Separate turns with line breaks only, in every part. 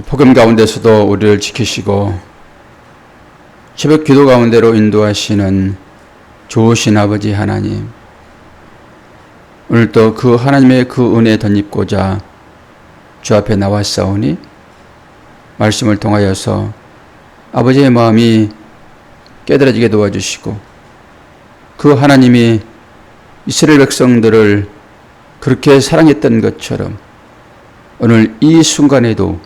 복음 가운데서도 우리를 지키시고 새벽 기도 가운데로 인도하시는 좋으신 아버지 하나님, 오늘도 그 하나님의 그 은혜에 덧입고자 주 앞에 나왔사오니 말씀을 통하여서 아버지의 마음이 깨달아지게 도와주시고 그 하나님이 이스라엘 백성들을 그렇게 사랑했던 것처럼 오늘 이 순간에도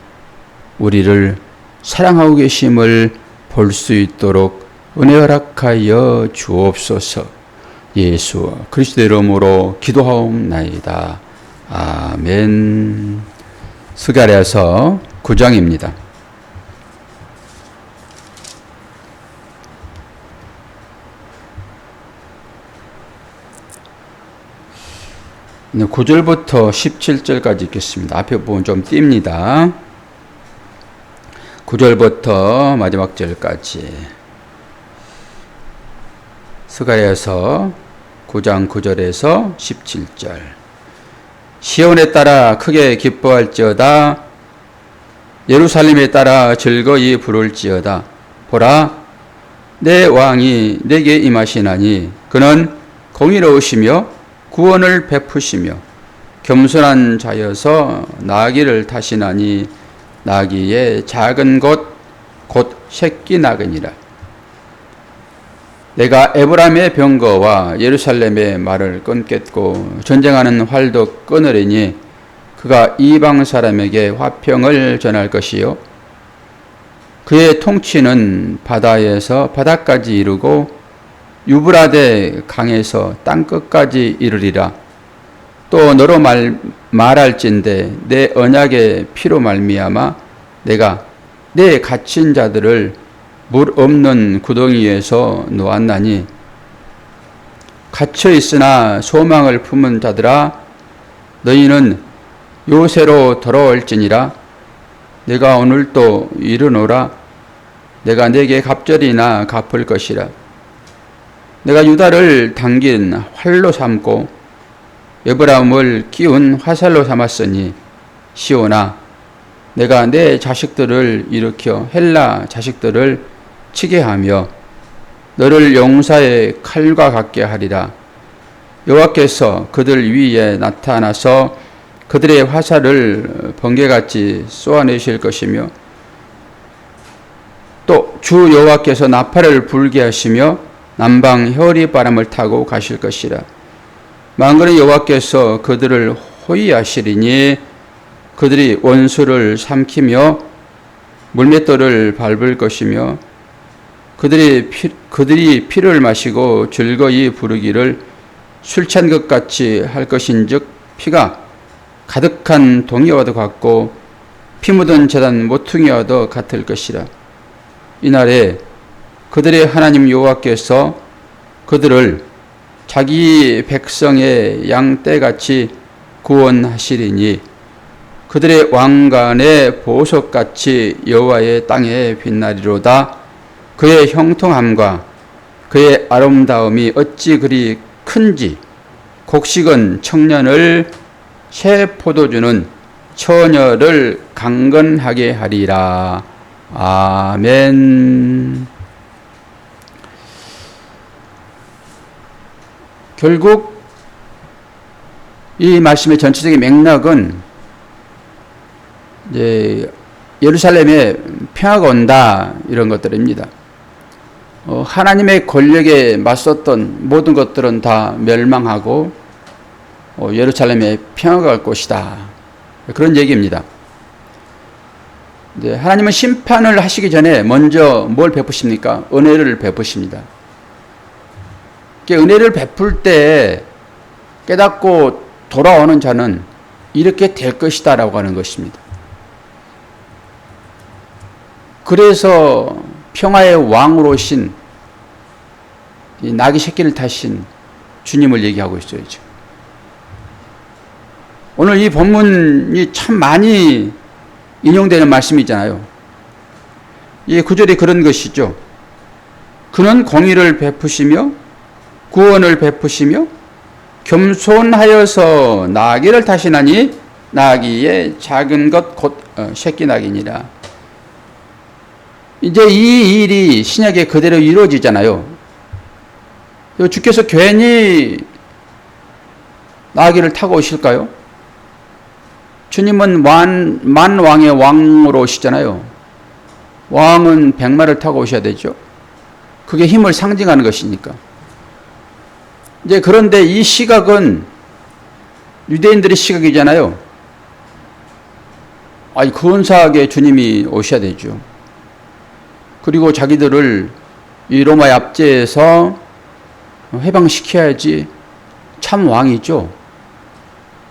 우리를 사랑하고 계심을 볼 수 있도록 은혜 허락하여 주옵소서. 예수 그리스도의 이름으로 기도하옵나이다. 아멘. 스가랴서 9장입니다. 네, 9절부터 17절까지 읽겠습니다. 앞에 부분 좀 띕니다. 9절부터 마지막 절까지. 스가랴서 9장 9절에서 17절. 시온에 따라 크게 기뻐할지어다. 예루살렘에 따라 즐거이 부를지어다. 보라, 내 왕이 내게 임하시나니 그는 공의로우시며 구원을 베푸시며 겸손한 자여서 나귀를 타시나니 나귀의 작은 것 곧 새끼 나귀니라. 내가 에브라임의 병거와 예루살렘의 말을 끊겠고 전쟁하는 활도 끊으리니 그가 이방 사람에게 화평을 전할 것이요 그의 통치는 바다에서 바다까지 이르고 유브라데 강에서 땅끝까지 이르리라. 또 너로 말할진대 내 언약의 피로 말미암아 내가 내 갇힌 자들을 물 없는 구덩이에서 놓았나니 갇혀 있으나 소망을 품은 자들아 너희는 요새로 돌아올지니라. 내가 오늘도 이르노라. 내가 내게 갑절이나 갚을 것이라. 내가 유다를 당긴 활로 삼고 에브라임을 끼운 화살로 삼았으니 시온아 내가 내 자식들을 일으켜 헬라 자식들을 치게 하며 너를 용사의 칼과 같게 하리라. 여호와께서 그들 위에 나타나서 그들의 화살을 번개같이 쏘아내실 것이며 또 주 여호와께서 나팔을 불게 하시며 남방 혀리 바람을 타고 가실 것이라. 만군의 여호와께서 그들을 호위하시리니 그들이 원수를 삼키며 물맷돌을 밟을 것이며 그들이 피를 마시고 즐거이 부르기를 술 찬 것 같이 할 것인즉 피가 가득한 동이와도 같고 피 묻은 제단 모퉁이와도 같을 것이라. 이날에 그들의 하나님 여호와께서 그들을 자기 백성의 양떼같이 구원하시리니 그들의 왕관의 보석같이 여호와의 땅에 빛나리로다. 그의 형통함과 그의 아름다움이 어찌 그리 큰지 곡식은 청년을 새 포도주는 처녀를 강건하게 하리라. 아멘. 결국 이 말씀의 전체적인 맥락은 이제 예루살렘에 평화가 온다 이런 것들입니다. 하나님의 권력에 맞섰던 모든 것들은 다 멸망하고 예루살렘에 평화가 올 것이다. 그런 얘기입니다. 이제 하나님은 심판을 하시기 전에 먼저 뭘 베푸십니까? 은혜를 베푸십니다. 은혜를 베풀 때 깨닫고 돌아오는 자는 이렇게 될 것이다 라고 하는 것입니다. 그래서 평화의 왕으로 오신 나귀 새끼를 타신 주님을 얘기하고 있어요. 지금. 오늘 이 본문이 참 많이 인용되는 말씀이잖아요. 이 구절이 그런 것이죠. 그는 공의를 베푸시며 구원을 베푸시며 겸손하여서 나귀를 타시나니 나귀의 작은 것 곧 새끼 나귀니라. 이제 이 일이 신약에 그대로 이루어지잖아요. 주께서 괜히 나귀를 타고 오실까요? 주님은 만왕의 왕으로 오시잖아요. 왕은 백마를 타고 오셔야 되죠. 그게 힘을 상징하는 것이니까. 이제 그런데 이 시각은 유대인들의 시각이잖아요. 아니, 근사하게 주님이 오셔야 되죠. 그리고 자기들을 이 로마의 압제에서 해방시켜야지 참 왕이죠.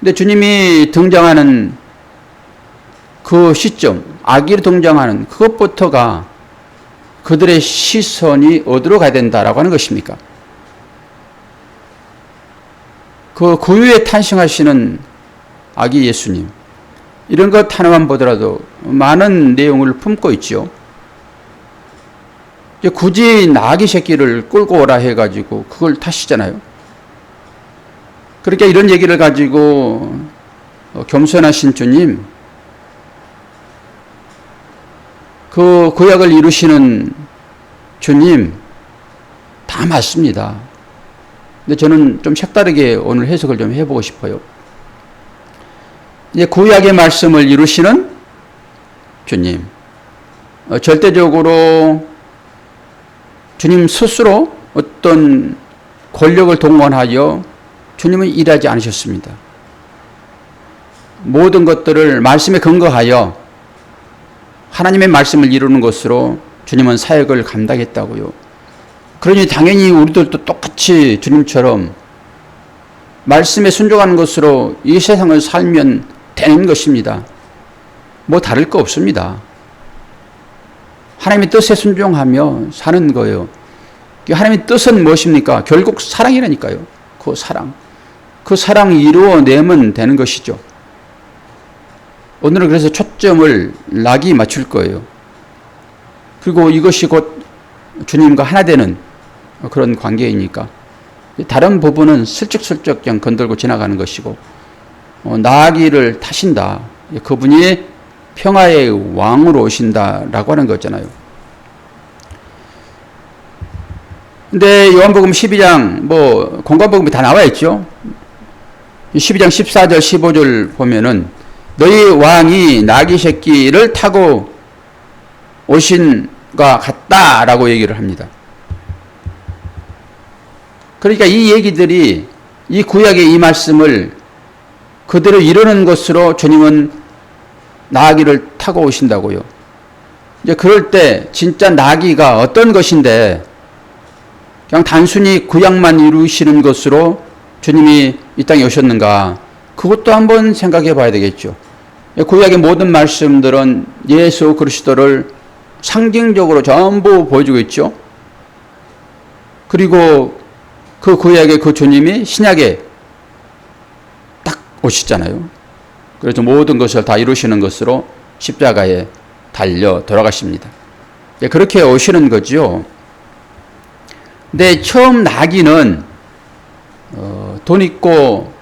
근데 주님이 등장하는 그 시점, 아기로 등장하는 그것부터가 그들의 시선이 어디로 가야 된다라고 하는 것입니까? 그 구유에 탄생하시는 아기 예수님, 이런 것 하나만 보더라도 많은 내용을 품고 있죠. 굳이 나귀 새끼를 끌고 오라 해가지고 그걸 타시잖아요. 그러니까 이런 얘기를 가지고 겸손하신 주님, 그 구약을 이루시는 주님, 다 맞습니다. 근데 저는 좀 색다르게 오늘 해석을 좀 해보고 싶어요. 이제 구약의 말씀을 이루시는 주님, 절대적으로 주님 스스로 어떤 권력을 동원하여 주님은 일하지 않으셨습니다. 모든 것들을 말씀에 근거하여 하나님의 말씀을 이루는 것으로 주님은 사역을 감당했다고요. 그러니 당연히 우리들도 똑같이 주님처럼 말씀에 순종하는 것으로 이 세상을 살면 되는 것입니다. 뭐 다를 거 없습니다. 하나님의 뜻에 순종하며 사는 거예요. 하나님의 뜻은 무엇입니까? 결국 사랑이라니까요. 그 사랑. 그 사랑이 이루어내면 되는 것이죠. 오늘은 그래서 초점을 낙이 맞출 거예요. 그리고 이것이 곧 주님과 하나 되는 그런 관계이니까 다른 부분은 슬쩍슬쩍 그냥 건들고 지나가는 것이고, 나귀를 타신다. 그분이 평화의 왕으로 오신다라고 하는 거잖아요. 근데 요한복음 12장 공관복음이 다 나와 있죠. 12장 14절 15절 보면은 너희 왕이 나귀 새끼를 타고 오신 것 같다라고 얘기를 합니다. 그러니까 이 얘기들이 이 구약의 이 말씀을 그대로 이루는 것으로 주님은 나귀를 타고 오신다고요. 이제 그럴 때 진짜 나귀가 어떤 것인데 그냥 단순히 구약만 이루시는 것으로 주님이 이 땅에 오셨는가? 그것도 한번 생각해 봐야 되겠죠. 구약의 모든 말씀들은 예수 그리스도를 상징적으로 전부 보여주고 있죠. 그리고 그 구약의 그 주님이 신약에 딱 오시잖아요. 그래서 모든 것을 다 이루시는 것으로 십자가에 달려 돌아가십니다. 그렇게 오시는 거죠. 근데 처음 나귀는 돈 있고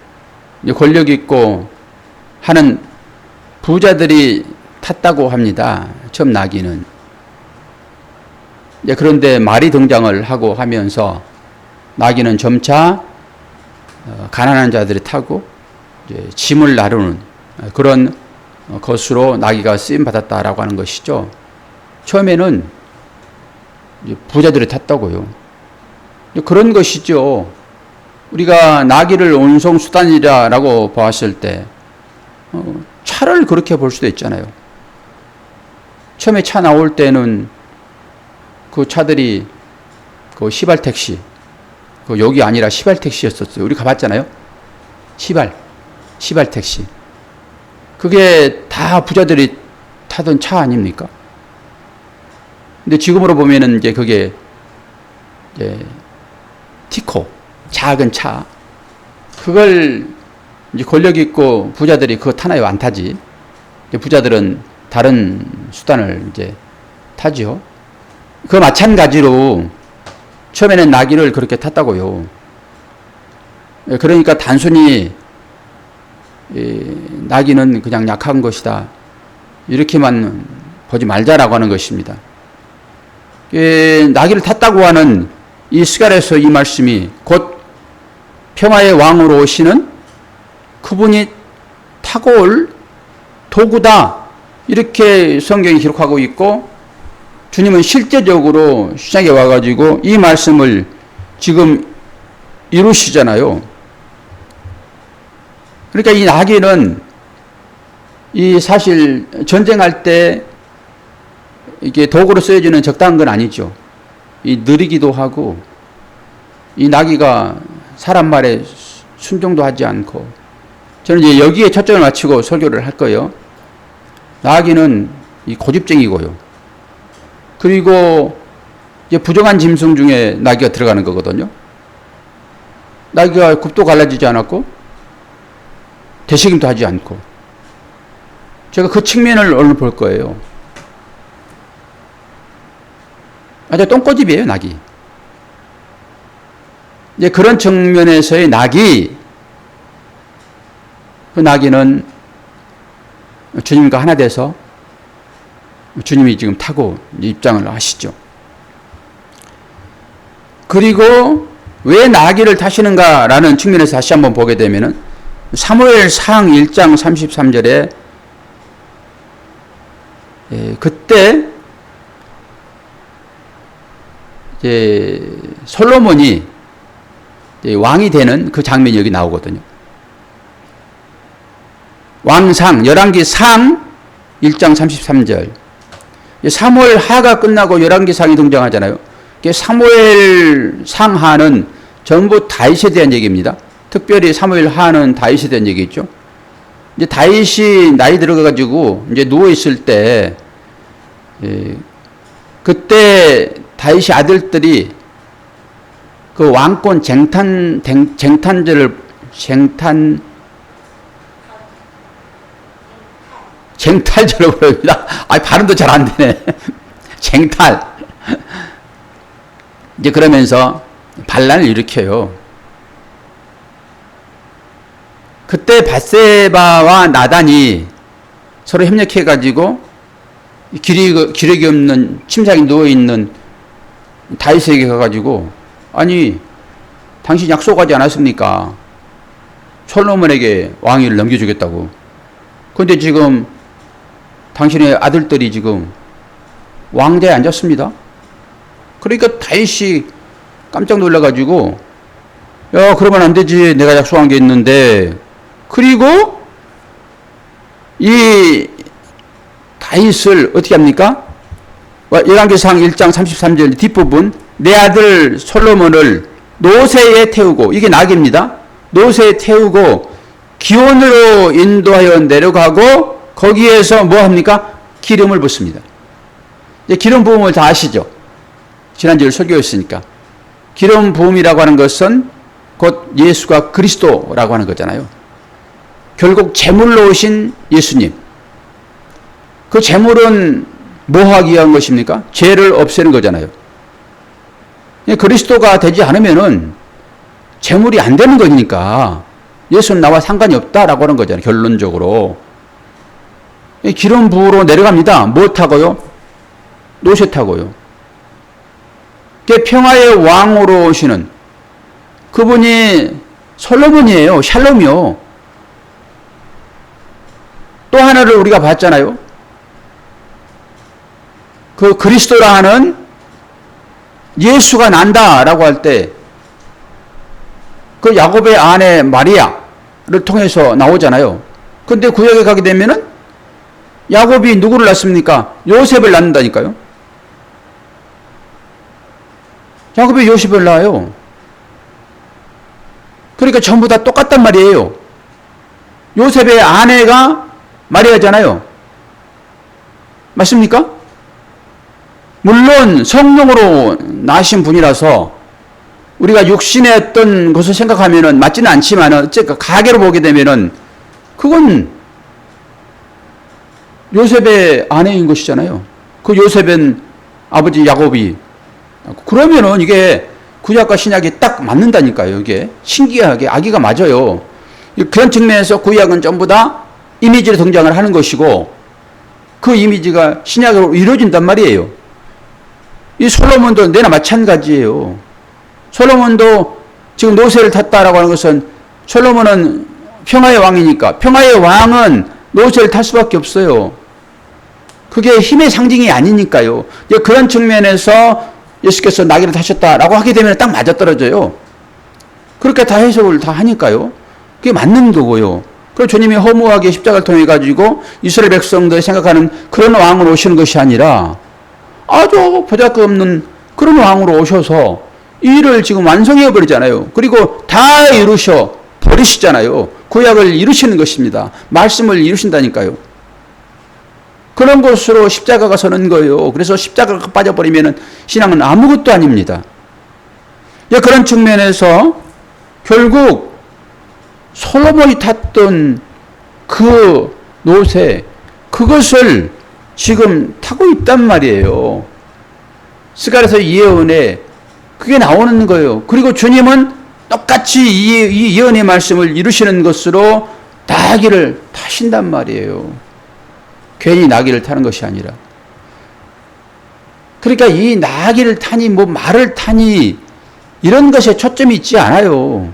권력 있고 하는 부자들이 탔다고 합니다. 처음 나귀는. 그런데 말이 등장을 하고 하면서 나귀는 점차 가난한 자들이 타고 짐을 나르는 그런 것으로 나귀가 쓰임 받았다라고 하는 것이죠. 처음에는 부자들이 탔다고요. 그런 것이죠. 우리가 나귀를 운송수단이라고 보았을 때 차를 그렇게 볼 수도 있잖아요. 처음에 차 나올 때는 그 차들이 그 시발택시, 그 여기 아니라 시발택시였었어요. 우리 가봤잖아요. 시발택시. 그게 다 부자들이 타던 차 아닙니까? 근데 지금으로 보면은 이제 그게 이제 티코, 작은 차. 그걸 이제 권력 있고 부자들이 그거 타나요? 안 타지. 부자들은 다른 수단을 이제 타지요. 그 마찬가지로 처음에는 나귀를 그렇게 탔다고요. 그러니까 단순히 나귀는 그냥 약한 것이다. 이렇게만 보지 말자라고 하는 것입니다. 나귀를 탔다고 하는 이 스갈에서 이 말씀이 곧 평화의 왕으로 오시는 그분이 타고 올 도구다. 이렇게 성경이 기록하고 있고, 주님은 실제적으로 시장에 와가지고 이 말씀을 지금 이루시잖아요. 그러니까 이 나귀는 이 사실 전쟁할 때 이게 도구로 쓰여지는 적당한 건 아니죠. 이 느리기도 하고, 이 나귀가 사람 말에 순종도 하지 않고, 저는 이제 여기에 초점을 맞추고 설교를 할 거예요. 나귀는 이 고집쟁이고요. 그리고 이제 부정한 짐승 중에 나귀가 들어가는 거거든요. 나귀가 굽도 갈라지지 않았고, 되새김도 하지 않고, 제가 그 측면을 오늘 볼 거예요. 아주 똥꼬집이에요, 낙이. 이제 그런 측면에서의 낙이, 그 낙이는 주님과 하나 돼서 주님이 지금 타고 입장을 하시죠. 그리고 왜 나귀를 타시는가라는 측면에서 다시 한번 보게 되면은 사무엘상 1장 33절에 그때 이제 솔로몬이 왕이 되는 그 장면이 여기 나오거든요. 왕상, 열왕기상 1장 33절. 사무엘 하가 끝나고 열왕기상이 등장하잖아요. 사무엘 상하는 전부 다윗에 대한 얘기입니다. 특별히 사무엘 하는 다윗에 대한 얘기죠. 이제 다윗이 나이 들어가가지고 이제 누워있을 때, 그때 다윗의 아들들이 그 왕권 쟁탈전을 부릅니다. 발음도 잘 안 되네. 쟁탈. 이제 그러면서 반란을 일으켜요. 그때 밧세바와 나단이 서로 협력해가지고 기력이 없는 침상에 누워있는 다윗에게 가가지고, 아니, 당신 약속하지 않았습니까? 솔로몬에게 왕위를 넘겨주겠다고. 그런데 지금 당신의 아들들이 지금 왕좌에 앉았습니다. 그러니까 다윗이 깜짝 놀라가지고, 야, 그러면 안 되지. 내가 약속한 게 있는데. 그리고 이 다윗을 어떻게 합니까? 열왕기상 1장 33절 뒷부분, 내 아들 솔로몬을 노새에 태우고, 이게 낙입니다. 노새에 태우고 기온으로 인도하여 내려가고, 거기에서 뭐 합니까? 기름을 붓습니다. 이제 기름 부음을 다 아시죠? 지난주에 설교했으니까. 기름 부음이라고 하는 것은 곧 예수가 그리스도라고 하는 거잖아요. 결국 제물로 오신 예수님. 그 제물은 뭐 하기 위한 것입니까? 죄를 없애는 거잖아요. 그리스도가 되지 않으면은 제물이 안 되는 거니까 예수는 나와 상관이 없다라고 하는 거잖아요. 결론적으로. 기름 부으로 내려갑니다. 뭐 타고요? 노새 타고요. 평화의 왕으로 오시는 그분이 솔로몬이에요. 샬롬이요. 또 하나를 우리가 봤잖아요. 그 그리스도라 하는 예수가 난다라고 할 때 그 야곱의 아내 마리아를 통해서 나오잖아요. 근데 구약에 가게 되면은 야곱이 누구를 낳습니까? 요셉을 낳는다니까요. 야곱이 요셉을 낳아요. 그러니까 전부 다 똑같단 말이에요. 요셉의 아내가 마리아잖아요. 맞습니까? 물론 성령으로 나신 분이라서 우리가 육신의 어떤 것을 생각하면은 맞지는 않지만은 어쨌든 가계로 보게 되면은 그건 요셉의 아내인 것이잖아요. 그 요셉은 아버지 야곱이. 그러면은 이게 구약과 신약이 딱 맞는다니까요. 이게 신기하게 아기가 맞아요. 그런 측면에서 구약은 전부 다 이미지로 등장을 하는 것이고 그 이미지가 신약으로 이루어진단 말이에요. 이 솔로몬도 내나 마찬가지예요. 솔로몬도 지금 노새를 탔다라고 하는 것은 솔로몬은 평화의 왕이니까 평화의 왕은 노새를 탈 수밖에 없어요. 그게 힘의 상징이 아니니까요. 그런 측면에서 예수께서 나귀를 타셨다라고 하게 되면 딱 맞아떨어져요. 그렇게 다 해석을 다 하니까요. 그게 맞는 거고요. 그리고 주님이 허무하게 십자가를 통해 가지고 이스라엘 백성들이 생각하는 그런 왕으로 오시는 것이 아니라 아주 보잘것없는 그런 왕으로 오셔서 이 일을 지금 완성해 버리잖아요. 그리고 다 이루셔 버리시잖아요. 구약을 이루시는 것입니다. 말씀을 이루신다니까요. 그런 것으로 십자가가 서는 거예요. 그래서 십자가가 빠져버리면 신앙은 아무것도 아닙니다. 그런 측면에서 결국 솔로몬이 탔던 그 노새, 그것을 지금 타고 있단 말이에요. 스가랴서 예언에 그게 나오는 거예요. 그리고 주님은 똑같이 이 예언의 말씀을 이루시는 것으로 나귀를 타신단 말이에요. 괜히 나귀를 타는 것이 아니라. 그러니까 이 나귀를 타니 뭐 말을 타니 이런 것에 초점이 있지 않아요.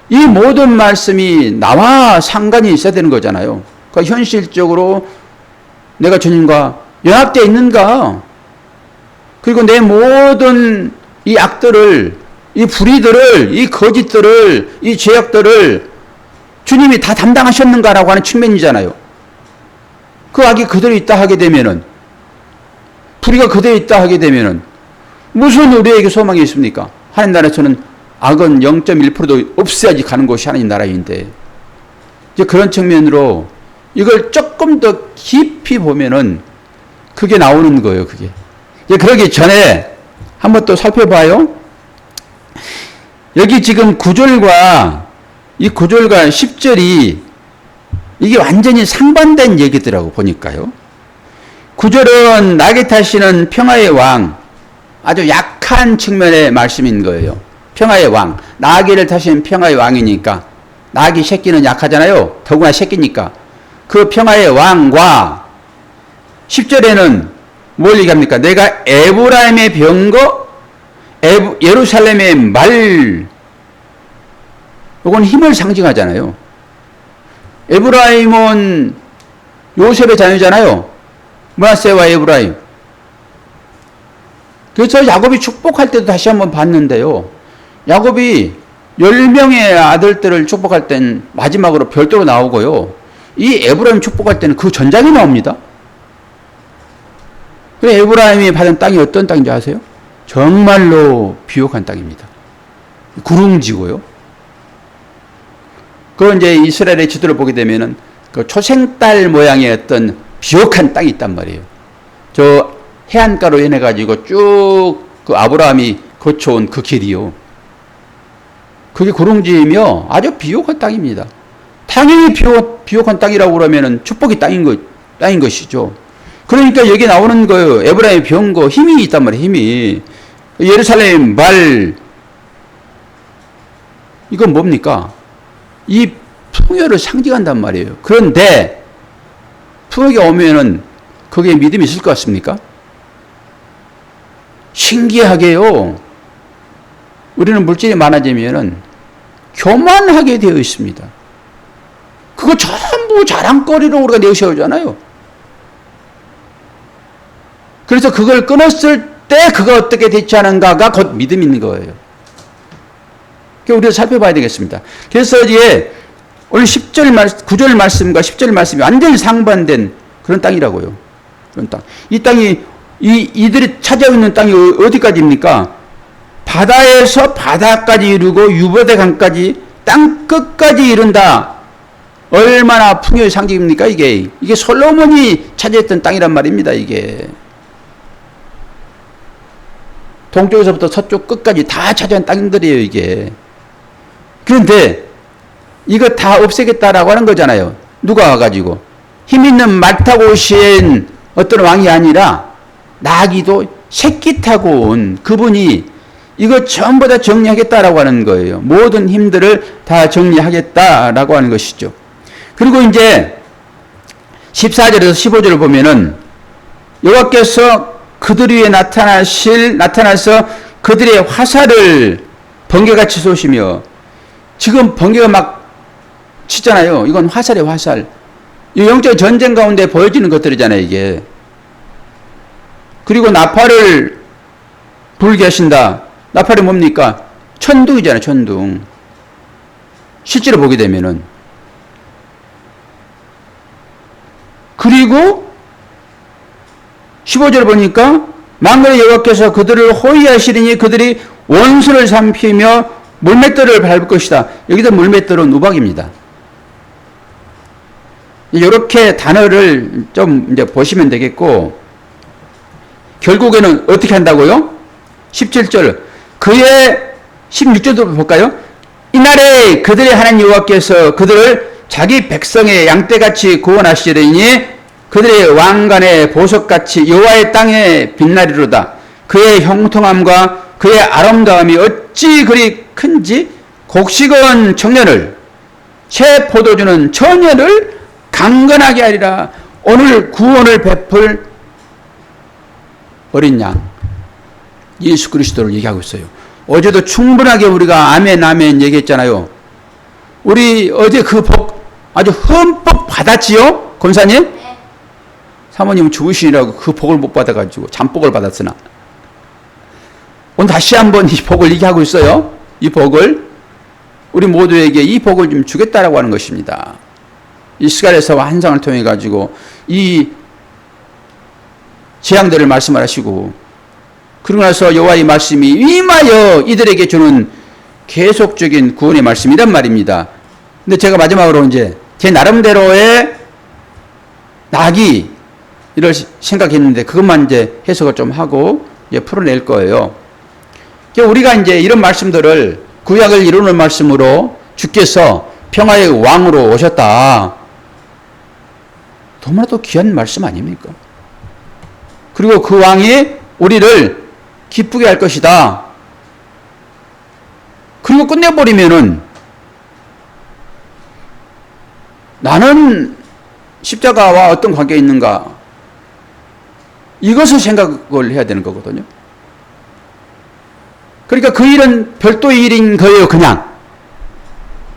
이 모든 말씀이 나와 상관이 있어야 되는 거잖아요. 그러니까 현실적으로 내가 주님과 연합되어 있는가? 그리고 내 모든 이 악들을, 이 불의들을, 이 거짓들을, 이 죄악들을 주님이 다 담당하셨는가라고 하는 측면이잖아요. 그 악이 그대로 있다 하게 되면은, 불의가 그대로 있다 하게 되면은 무슨 우리에게 소망이 있습니까? 하나님 나라에서는 악은 0.1%도 없어야지 가는 곳이 하나님 나라인데, 이제 그런 측면으로 이걸 조금 더 깊이 보면은 그게 나오는 거예요, 그게. 이제 그러기 전에 한번 또 살펴봐요. 여기 지금 9절과 이 9절과 10절이 이게 완전히 상반된 얘기더라고, 보니까요. 9절은 나귀 타시는 평화의 왕, 아주 약한 측면의 말씀인 거예요. 평화의 왕, 나귀를 타시는 평화의 왕이니까, 나귀 새끼는 약하잖아요. 더구나 새끼니까. 그 평화의 왕과 10절에는 뭘 얘기합니까? 내가 에브라임의 병거, 예루살렘의 말, 이건 힘을 상징하잖아요. 에브라임은 요셉의 자녀잖아요. 므낫세와 에브라임. 그래서 야곱이 축복할 때도 다시 한번 봤는데요. 야곱이 10명의 아들들을 축복할 땐 마지막으로 별도로 나오고요. 이 에브라임 축복할 때는 그 전장이 나옵니다. 그래, 에브라임이 받은 땅이 어떤 땅인지 아세요? 정말로 비옥한 땅입니다. 구릉지고요. 그 이제 이스라엘의 지도를 보게 되면은 그 초생딸 모양의 어떤 비옥한 땅이 있단 말이에요. 저 해안가로 인해 가지고 쭉 그 아브라함이 거쳐온 그 길이요. 그게 구릉지이며 아주 비옥한 땅입니다. 당연히 비옥한 땅이라고 그러면은 축복이 땅인 것이죠. 그러니까 여기 나오는 거예요. 에브라임의 병거, 힘이 있단 말이에요, 힘이. 예루살렘 말, 이건 뭡니까? 이 풍요를 상징한단 말이에요. 그런데 풍요가 오면은 거기에 믿음이 있을 것 같습니까? 신기하게요. 우리는 물질이 많아지면은 교만하게 되어 있습니다. 그거 전부 자랑거리로 우리가 내세우잖아요. 그래서 그걸 끊었을 때 그거 어떻게 대처하는가가 곧 믿음 있는 거예요. 우리가 살펴봐야 되겠습니다. 그래서 이제 오늘 9절 말씀과 10절 말씀이 완전히 상반된 그런 땅이라고요. 그런 땅. 이 땅이 이들이 차지하고 있는 땅이 어디까지입니까? 바다에서 바다까지 이루고 유브라데 강까지 땅 끝까지 이룬다. 얼마나 풍요의 상징입니까, 이게? 이게 솔로몬이 차지했던 땅이란 말입니다, 이게. 동쪽에서부터 서쪽 끝까지 다 차지한 땅들이에요, 이게. 그런데 이거 다 없애겠다라고 하는 거잖아요. 누가 와가지고. 힘 있는 말 타고 오신 어떤 왕이 아니라 나귀도 새끼 타고 온 그분이 이거 전부 다 정리하겠다라고 하는 거예요. 모든 힘들을 다 정리하겠다라고 하는 것이죠. 그리고 이제 14절에서 15절을 보면은 여호와께서 그들 위에 나타나서 그들의 화살을 번개같이 쏘시며, 지금 번개가 막 치잖아요. 이건 화살이에요, 화살. 이 영적 전쟁 가운데 보여지는 것들이잖아요, 이게. 그리고 나팔을 불게 하신다. 나팔이 뭡니까? 천둥이잖아요, 천둥. 실제로 보게 되면은. 그리고 15절 보니까 만군의 여호와께서 그들을 호위하시리니 그들이 원수를 삼키며 물맷돌을 밟을 것이다. 여기서 물맷돌은 우박입니다. 이렇게 단어를 좀 이제 보시면 되겠고, 결국에는 어떻게 한다고요? 17절. 그의 16절도 볼까요? 이날에 그들의 하나님 여호와께서 그들을 자기 백성의 양떼같이 구원하시리니 그들의 왕관의 보석같이 여호와의 땅에 빛나리로다. 그의 형통함과 그의 아름다움이 어찌 그리 큰지 곡식은 청년을, 새 포도주는 처녀를 강건하게 하리라. 오늘 구원을 베풀 어린 양 예수 그리스도를 얘기하고 있어요. 어제도 충분하게 우리가 아멘 아멘 얘기했잖아요. 우리 어제 그 복 아주 흠뻑 받았지요? 권사님? 네. 사모님은 죽으시느라고 그 복을 못 받아가지고 잠복을 받았으나 오늘 다시 한번 이 복을 얘기하고 있어요. 이 복을 우리 모두에게 이 복을 좀 주겠다라고 하는 것입니다. 이 스가랴서와 한상을 통해 가지고 이 재앙들을 말씀을 하시고, 그러고 나서 여호와의 말씀이 임하여 이들에게 주는 계속적인 구원의 말씀이란 말입니다. 근데 제가 마지막으로 이제 제 나름대로의 낙이 이를 생각했는데 그것만 이제 해석을 좀 하고 이제 풀어낼 거예요. 우리가 이제 이런 말씀들을 구약을 이루는 말씀으로 주께서 평화의 왕으로 오셨다. 너무나도 귀한 말씀 아닙니까? 그리고 그 왕이 우리를 기쁘게 할 것이다. 그리고 끝내버리면은 나는 십자가와 어떤 관계가 있는가? 이것을 생각을 해야 되는 거거든요. 그러니까 그 일은 별도의 일인 거예요, 그냥.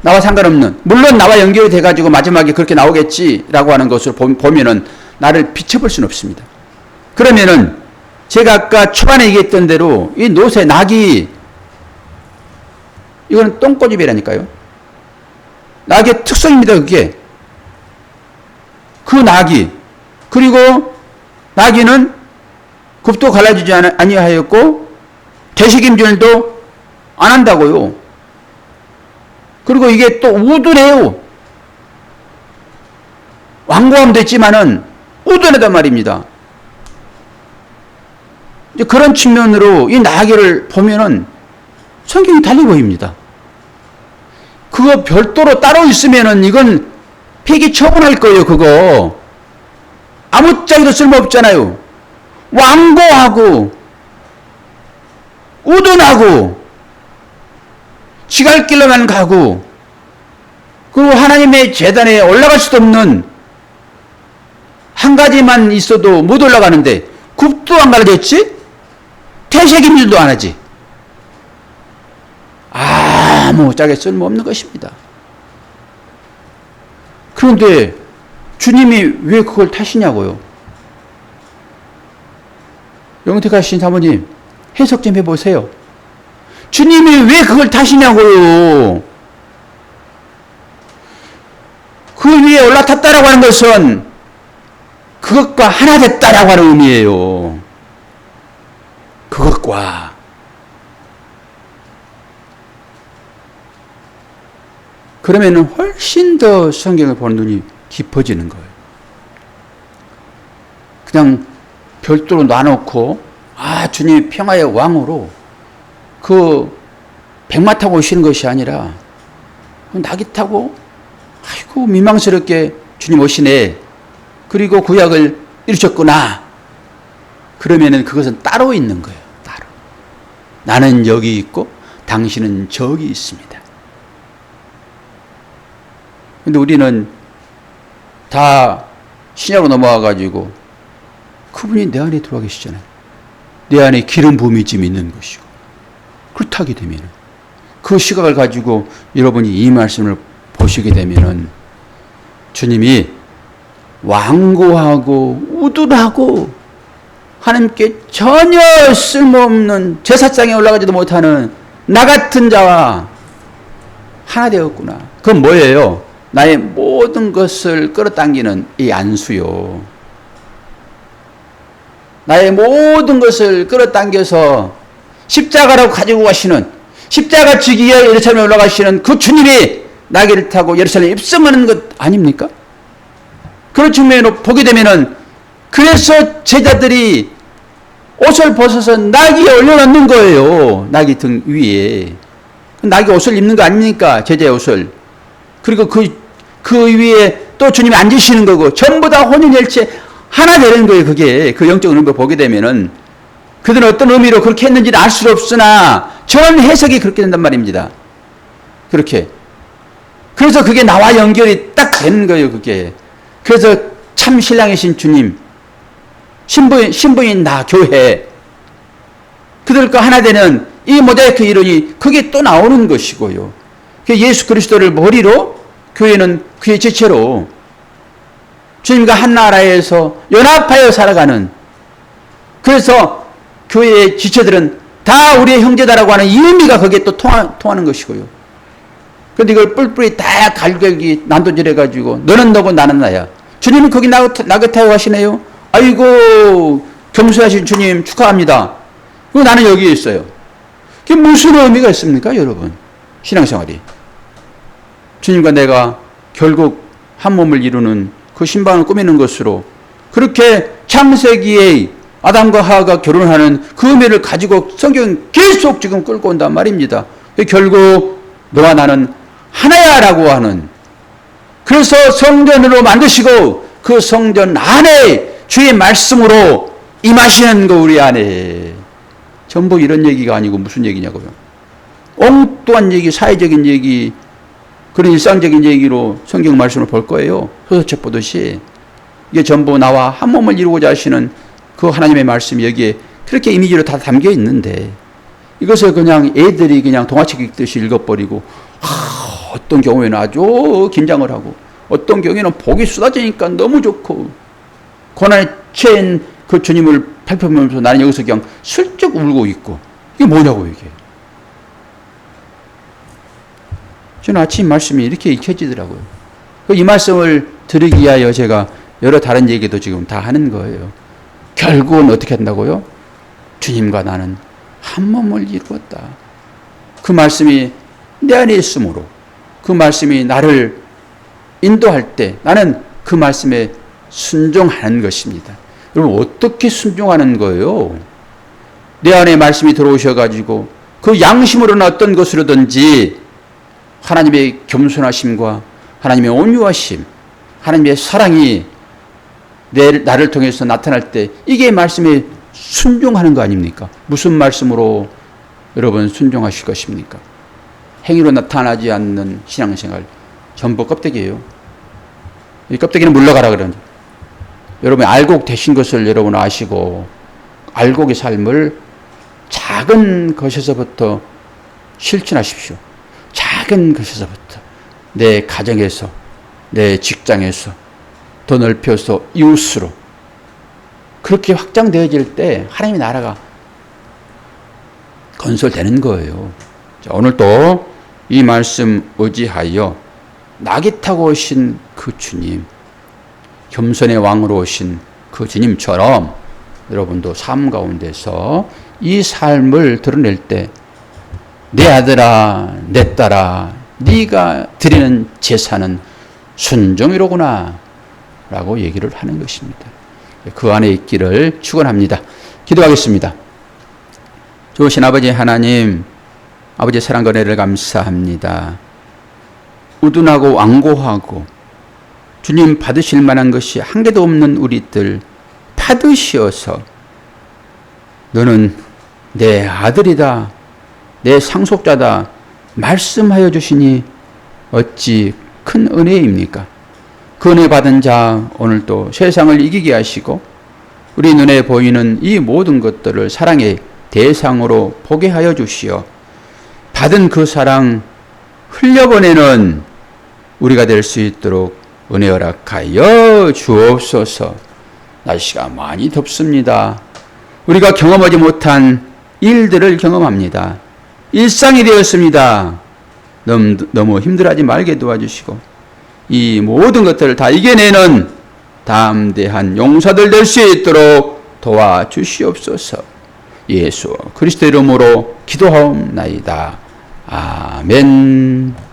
나와 상관없는. 물론 나와 연결이 돼가지고 마지막에 그렇게 나오겠지라고 하는 것을 보면은 나를 비춰볼 수는 없습니다. 그러면은 제가 아까 초반에 얘기했던 대로 이 노새, 낙이, 이거는 똥꼬집이라니까요. 낙의 특성입니다, 그게. 그 낙이. 그리고 나귀는 굽도 갈라지지 아니하였고 되새김질도 안 한다고요. 그리고 이게 또 우둔해요. 완고함도 있지만은 우둔하단 말입니다. 이제 그런 측면으로 이 나귀를 보면은 성경이 달리 보입니다. 그거 별도로 따로 있으면은 이건 폐기 처분할 거예요, 그거. 아무짝에도 쓸모없잖아요. 완고하고, 우둔하고, 지갈 길로만 가고, 그리고 하나님의 제단에 올라갈 수도 없는 한 가지만 있어도 못 올라가는데, 굽도 안 갈라졌지? 퇴색임질도 안 하지. 아무짝에 쓸모없는 것입니다. 그런데 주님이 왜 그걸 타시냐고요? 영택하신 사모님, 해석 좀 해보세요. 주님이 왜 그걸 타시냐고요? 그 위에 올라탔다라고 하는 것은 그것과 하나 됐다라고 하는 의미예요. 그것과. 그러면 훨씬 더 성경을 보는 눈이 깊어지는 거예요. 그냥 별도로 놔놓고, 주님이 평화의 왕으로 그 백마 타고 오시는 것이 아니라 낙이 타고, 아이고 미망스럽게 주님 오시네. 그리고 구약을 이루셨구나. 그러면은 그것은 따로 있는 거예요. 따로. 나는 여기 있고 당신은 저기 있습니다. 근데 우리는 다 신약으로 넘어와가지고 그분이 내 안에 들어와 계시잖아요. 내 안에 기름 부음이 좀 있는 것이고. 그렇게 되면 그 시각을 가지고 여러분이 이 말씀을 보시게 되면은 주님이 완고하고 우둔하고 하나님께 전혀 쓸모없는 제사장에 올라가지도 못하는 나 같은 자와 하나 되었구나. 그건 뭐예요? 나의 모든 것을 끌어당기는 이 안수요. 나의 모든 것을 끌어당겨서 십자가라고 가지고 가시는, 십자가 지기 위해 예루살렘에 올라가시는 그 주님이 나귀를 타고 예루살렘에 입성하는 것 아닙니까? 그런 측면으로 보게 되면은 그래서 제자들이 옷을 벗어서 나귀에 올려놓는 거예요. 나귀 등 위에. 나귀 옷을 입는 거 아닙니까? 제자의 옷을. 그리고 그 위에 또 주님이 앉으시는 거고 전부 다 혼연일체 하나 되는 거예요. 그게 그 영적인 의미를 보게 되면은 그들은 어떤 의미로 그렇게 했는지는 알 수 없으나 저런 해석이 그렇게 된단 말입니다. 그렇게. 그래서 그게 나와 연결이 딱 되는 거예요. 그게. 그래서 참 신랑이신 주님, 신부인 나 교회, 그들과 하나 되는 이 모자이크 이론이 그게 또 나오는 것이고요. 예수 그리스도를 머리로 교회는 그의 지체로 주님과 한 나라에서 연합하여 살아가는, 그래서 교회의 지체들은 다 우리의 형제다라고 하는 이 의미가 거기에 또 통하는 것이고요. 그런데 이걸 뿔뿔이 다 갈격이 난도질해가지고 너는 너고 나는 나야. 주님은 거기 나긋하여 가시네요. 아이고 겸손하신 주님 축하합니다. 그리고 나는 여기에 있어요. 그게 무슨 의미가 있습니까 여러분? 신앙생활이. 주님과 내가 결국 한 몸을 이루는 그 신방을 꾸미는 것으로 그렇게 창세기에 아담과 하와가 결혼하는 그 의미를 가지고 성경은 계속 지금 끌고 온단 말입니다. 결국 너와 나는 하나야라고 하는, 그래서 성전으로 만드시고 그 성전 안에 주의 말씀으로 임하시는 거 우리 안에. 전부 이런 얘기가 아니고 무슨 얘기냐고요. 엉뚱한 얘기, 사회적인 얘기, 그런 일상적인 얘기로 성경 말씀을 볼 거예요. 소설책 보듯이. 이게 전부 나와 한 몸을 이루고자 하시는 그 하나님의 말씀이 여기에 그렇게 이미지로 다 담겨 있는데 이것을 그냥 애들이 그냥 동화책 읽듯이 읽어버리고 어떤 경우에는 아주 긴장을 하고 어떤 경우에는 복이 쏟아지니까 너무 좋고 고난에 처한 그 주님을 살펴보면서 나는 여기서 그냥 슬쩍 울고 있고 이게 뭐냐고 이게. 저는 아침 말씀이 이렇게 익혀지더라고요. 이 말씀을 드리기 위하여 제가 여러 다른 얘기도 지금 다 하는 거예요. 결국은 어떻게 한다고요? 주님과 나는 한 몸을 이루었다. 그 말씀이 내 안에 있으므로 그 말씀이 나를 인도할 때 나는 그 말씀에 순종하는 것입니다. 여러분 어떻게 순종하는 거예요? 내 안에 말씀이 들어오셔가지고 그 양심으로는 어떤 것으로든지 하나님의 겸손하심과 하나님의 온유하심, 하나님의 사랑이 나를 통해서 나타날 때 이게 말씀에 순종하는 거 아닙니까? 무슨 말씀으로 여러분 순종하실 것입니까? 행위로 나타나지 않는 신앙생활 전부 껍데기예요. 이 껍데기는 물러가라 그러는. 여러분이 알곡 되신 것을 여러분 아시고 알곡의 삶을 작은 것에서부터 실천하십시오. 작은 것에서부터 내 가정에서 내 직장에서 더 넓혀서 이웃으로 그렇게 확장되어질 때 하나님의 나라가 건설되는 거예요. 자, 오늘도 이 말씀 의지하여 나귀 타고 오신 그 주님, 겸손의 왕으로 오신 그 주님처럼 여러분도 삶 가운데서 이 삶을 드러낼 때 내 아들아, 내 딸아, 네가 드리는 제사는 순종이로구나 라고 얘기를 하는 것입니다. 그 안에 있기를 축원합니다. 기도하겠습니다. 좋으신 아버지 하나님, 아버지의 사랑과 은혜를 감사합니다. 우둔하고 완고하고 주님 받으실 만한 것이 한 개도 없는 우리들 받으시어서 너는 내 아들이다, 내 상속자다 말씀하여 주시니 어찌 큰 은혜입니까? 그 은혜 받은 자 오늘 또 세상을 이기게 하시고 우리 눈에 보이는 이 모든 것들을 사랑의 대상으로 보게 하여 주시어 받은 그 사랑 흘려보내는 우리가 될 수 있도록 은혜 허락하여 주옵소서. 날씨가 많이 덥습니다. 우리가 경험하지 못한 일들을 경험합니다. 일상이 되었습니다. 너무 힘들어하지 말게 도와주시고 이 모든 것들을 다 이겨내는 담대한 용사들 될 수 있도록 도와주시옵소서. 예수 그리스도 이름으로 기도하옵나이다. 아멘.